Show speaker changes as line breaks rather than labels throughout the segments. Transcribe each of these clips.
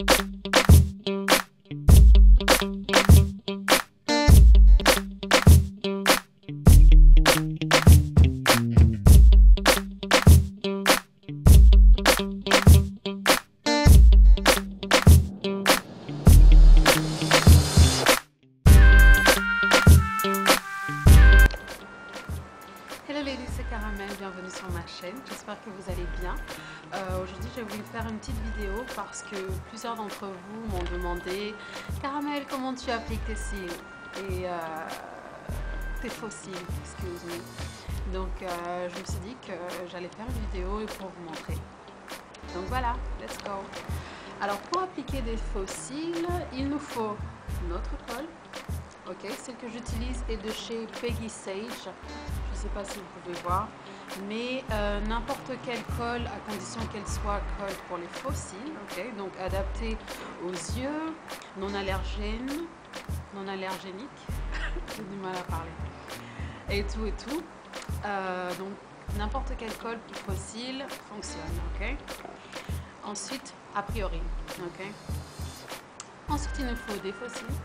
Hello ladies, c'est Caramel, bienvenue sur ma chaîne, j'espère que vous allez bien. Aujourd'hui j'ai voulu faire une petite vidéo parce que plusieurs d'entre vous m'ont demandé Caramel, comment tu appliques tes cils et tes faux cils, excuse me. Donc je me suis dit que j'allais faire une vidéo pour vous montrer. Donc voilà, let's go. Alors pour appliquer des faux cils, il nous faut notre colle. Ok, celle que j'utilise est de chez Peggy Sage. Je ne sais pas si vous pouvez voir, mais n'importe quelle colle à condition qu'elle soit colle pour les faux cils. Ok, donc adaptée aux yeux, non allergène, non allergénique. J'ai du mal à parler. Et tout et tout. Donc n'importe quelle colle pour faux cils fonctionne. Ok. Ensuite, a priori. Ok. Ensuite, il nous faut des faux cils.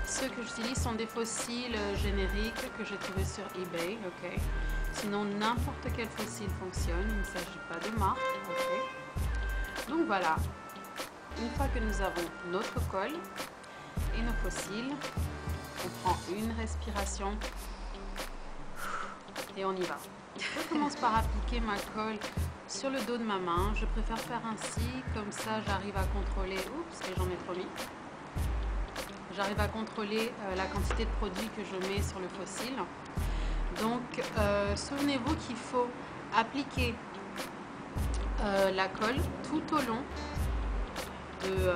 Ceux que j'utilise sont des faux cils génériques que j'ai trouvés sur eBay, ok. Sinon, n'importe quel faux cil fonctionne, il ne s'agit pas de marque, ok. Donc voilà, une fois que nous avons notre colle et nos faux cils, on prend une respiration et on y va. Je commence par appliquer ma colle sur le dos de ma main. Je préfère faire ainsi, comme ça j'arrive à contrôler, oups, et j'en ai trop mis. J'arrive à contrôler la quantité de produit que je mets sur le faux cil. Donc, souvenez-vous qu'il faut appliquer la colle tout au long de...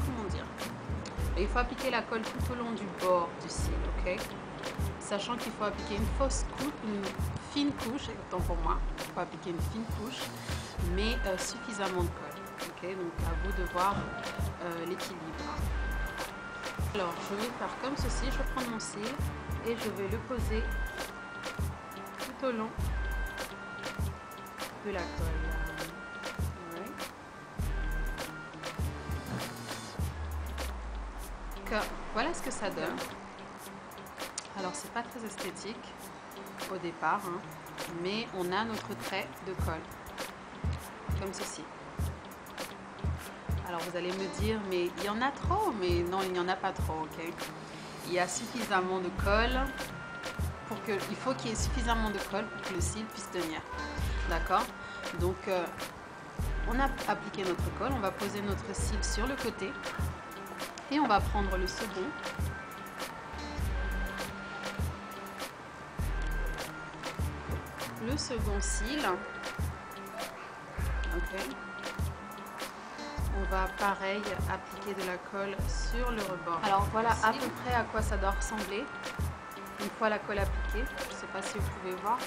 comment dire? Il faut appliquer la colle tout au long du bord du cil, ok? Sachant qu'il faut appliquer une fausse couche, une fine couche, autant pour moi, il faut appliquer une fine couche, mais suffisamment de colle. Okay, donc à vous de voir l'équilibre. Alors je vais faire comme ceci, je vais prendre mon cil et je vais le poser tout au long de la colle. Ouais. Voilà ce que ça donne. Alors c'est pas très esthétique au départ, hein, mais on a notre trait de colle comme ceci. Alors vous allez me dire, mais il y en a trop, mais non, il n'y en a pas trop, ok? Il y a suffisamment de colle pour que, il faut qu'il y ait suffisamment de colle pour que le cil puisse tenir, d'accord? Donc on a appliqué notre colle, on va poser notre cil sur le côté et on va prendre le second. Le second cil, ok? On va pareil appliquer de la colle sur le rebord. Alors voilà à peu près à quoi ça doit ressembler une fois la colle appliquée. Je ne sais pas si vous pouvez voir.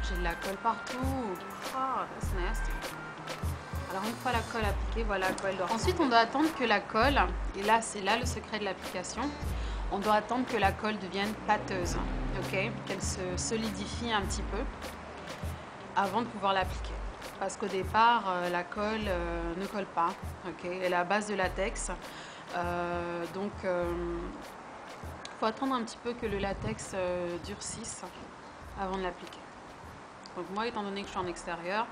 J'ai de la colle partout. Oh, that's nasty. Alors une fois la colle appliquée, voilà à quoi elle doit ressembler. Ensuite on doit attendre que la colle, et là c'est là le secret de l'application, on doit attendre que la colle devienne pâteuse, ok, qu'elle se solidifie un petit peu avant de pouvoir l'appliquer. Parce qu'au départ, la colle ne colle pas, ok, elle est à base de latex, donc il faut attendre un petit peu que le latex durcisse avant de l'appliquer. Donc moi, étant donné que je suis en extérieur,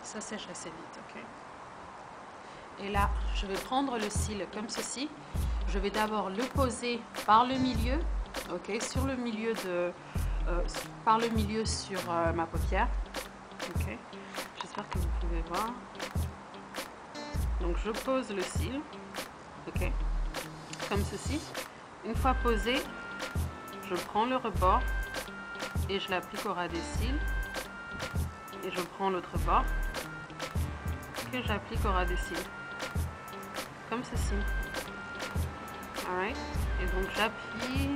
ça sèche assez vite, ok. Et là, je vais prendre le cil comme ceci. Je vais d'abord le poser par le milieu, ok, sur le milieu de, par le milieu sur ma paupière, ok. J'espère que vous pouvez voir. Donc je pose le cil, ok, comme ceci. Une fois posé, je prends le rebord et je l'applique au ras des cils. Et je prends l'autre bord que j'applique au ras des cils, comme ceci. Alright. Et donc j'appuie,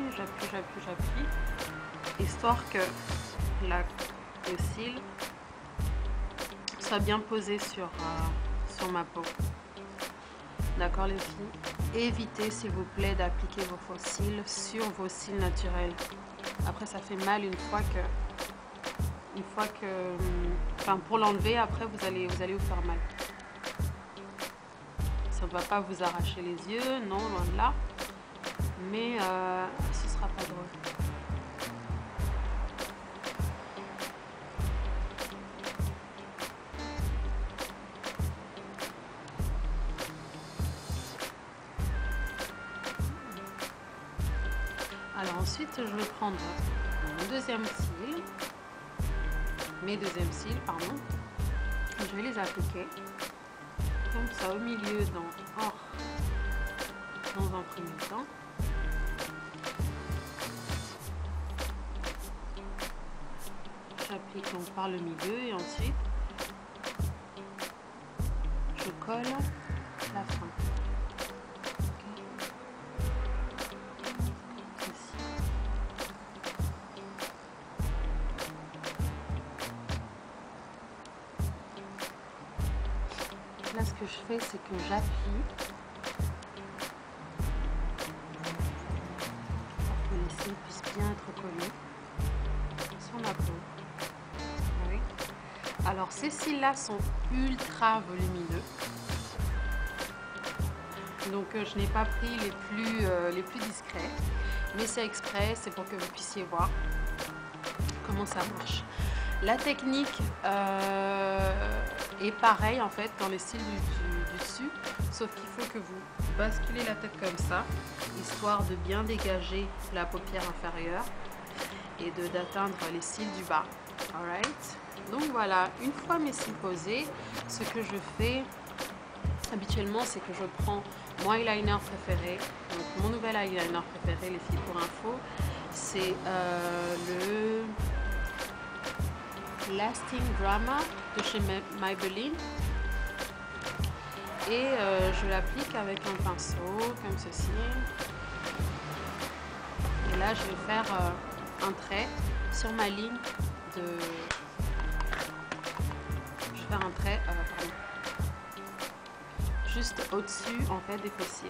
histoire que le cil soit bien posé sur ma peau. D'accord les filles? Évitez s'il vous plaît d'appliquer vos faux cils sur vos cils naturels. Après ça fait mal une fois que, enfin pour l'enlever après vous allez vous faire mal. ça ne va pas vous arracher les yeux, non, loin de là. Mais ce sera pas drôle. Alors ensuite, je vais prendre mon deuxième cil, mes deuxièmes cils, pardon. Je vais les appliquer comme ça au milieu dans un premier temps. J'applique donc par le milieu et ensuite je colle la fin. Là, ce que je fais, c'est que j'appuie pour que les cils puissent bien être collés sur la peau. Oui. Alors, ces cils-là sont ultra volumineux. Donc, je n'ai pas pris les plus discrets, mais c'est exprès, c'est pour que vous puissiez voir comment ça marche. La technique est pareille en fait dans les cils du dessus, sauf qu'il faut que vous basculez la tête comme ça, histoire de bien dégager la paupière inférieure et d'atteindre les cils du bas. Alright. Donc voilà, une fois mes cils posés, ce que je fais habituellement, c'est que je prends mon eyeliner préféré. Donc mon nouvel eyeliner préféré, les filles, pour info, c'est le Lasting Drama de chez Maybelline. Et je l'applique avec un pinceau comme ceci. Et là, je vais faire un trait sur ma ligne de... Je vais faire un trait juste au-dessus en fait des faux cils.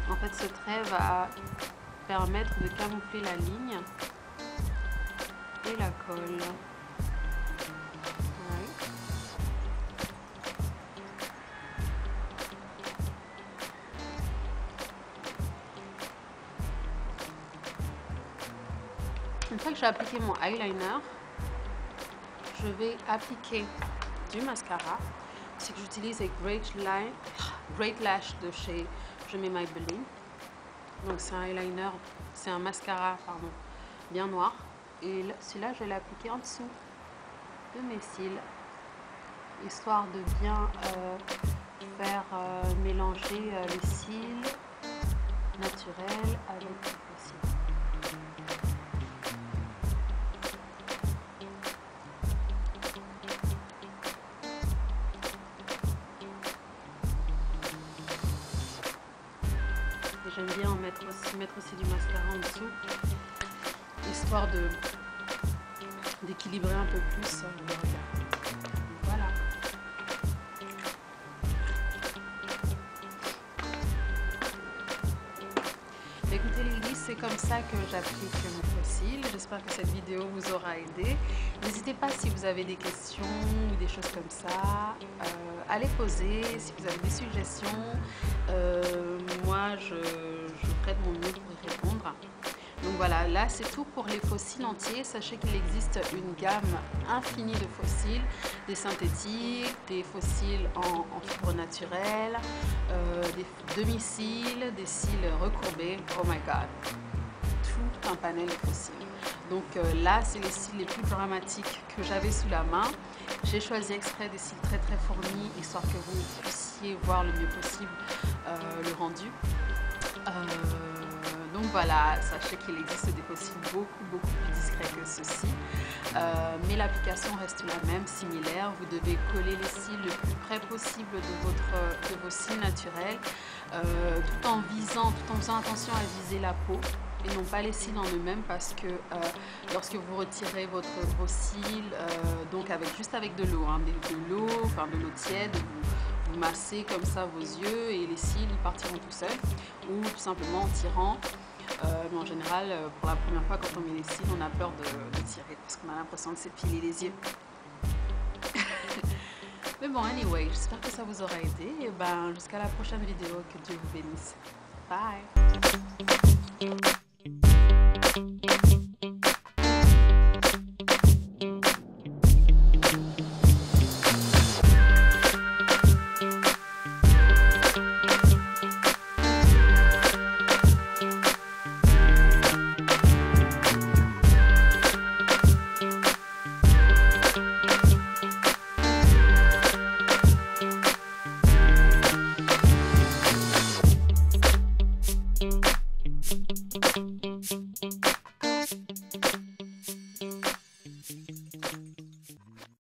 En fait, ce trait va permettre de camoufler la ligne et la colle. Ouais. Une fois que j'ai appliqué mon eyeliner, je vais appliquer du mascara. C'est que j'utilise avec Great Lash de chez Maybelline. Donc c'est un eyeliner, c'est un mascara, pardon, bien noir. Et celui-là, je vais l'appliquer en dessous de mes cils, histoire de bien faire mélanger les cils naturels avec les faux cils. J'aime bien en mettre aussi du mascara en dessous, histoire d'équilibrer un peu plus le regard. Voilà. Écoutez les lits, c'est comme ça que j'applique mes faux cils. J'espère que cette vidéo vous aura aidé. N'hésitez pas, si vous avez des questions ou des choses comme ça, à les poser. Si vous avez des suggestions, moi je ferai de mon mieux pour y répondre. Donc voilà, là c'est tout pour les faux cils entiers. Sachez qu'il existe une gamme infinie de faux cils, des synthétiques, des faux cils en fibre naturelle, des demi-cils, des cils recourbés. Oh my god, tout un panel de faux cils. Donc là, c'est les cils les plus dramatiques que j'avais sous la main. J'ai choisi exprès des cils très très fournis, histoire que vous puissiez voir le mieux possible le rendu. Donc voilà, sachez qu'il existe des faux cils beaucoup plus discrets que ceci. Mais l'application reste la même, similaire. Vous devez coller les cils le plus près possible de vos cils naturels, tout en faisant attention à viser la peau et non pas les cils en eux-mêmes, parce que lorsque vous retirez vos cils, donc juste avec de l'eau, de l'eau tiède, vous massez comme ça vos yeux et les cils ils partiront tout seuls, ou tout simplement en tirant. Mais en général, pour la première fois quand on met les cils, on a peur de tirer parce qu'on a l'impression de s'épiler les yeux. Mais bon, anyway, j'espère que ça vous aura aidé. Et ben, jusqu'à la prochaine vidéo. Que Dieu vous bénisse. Bye.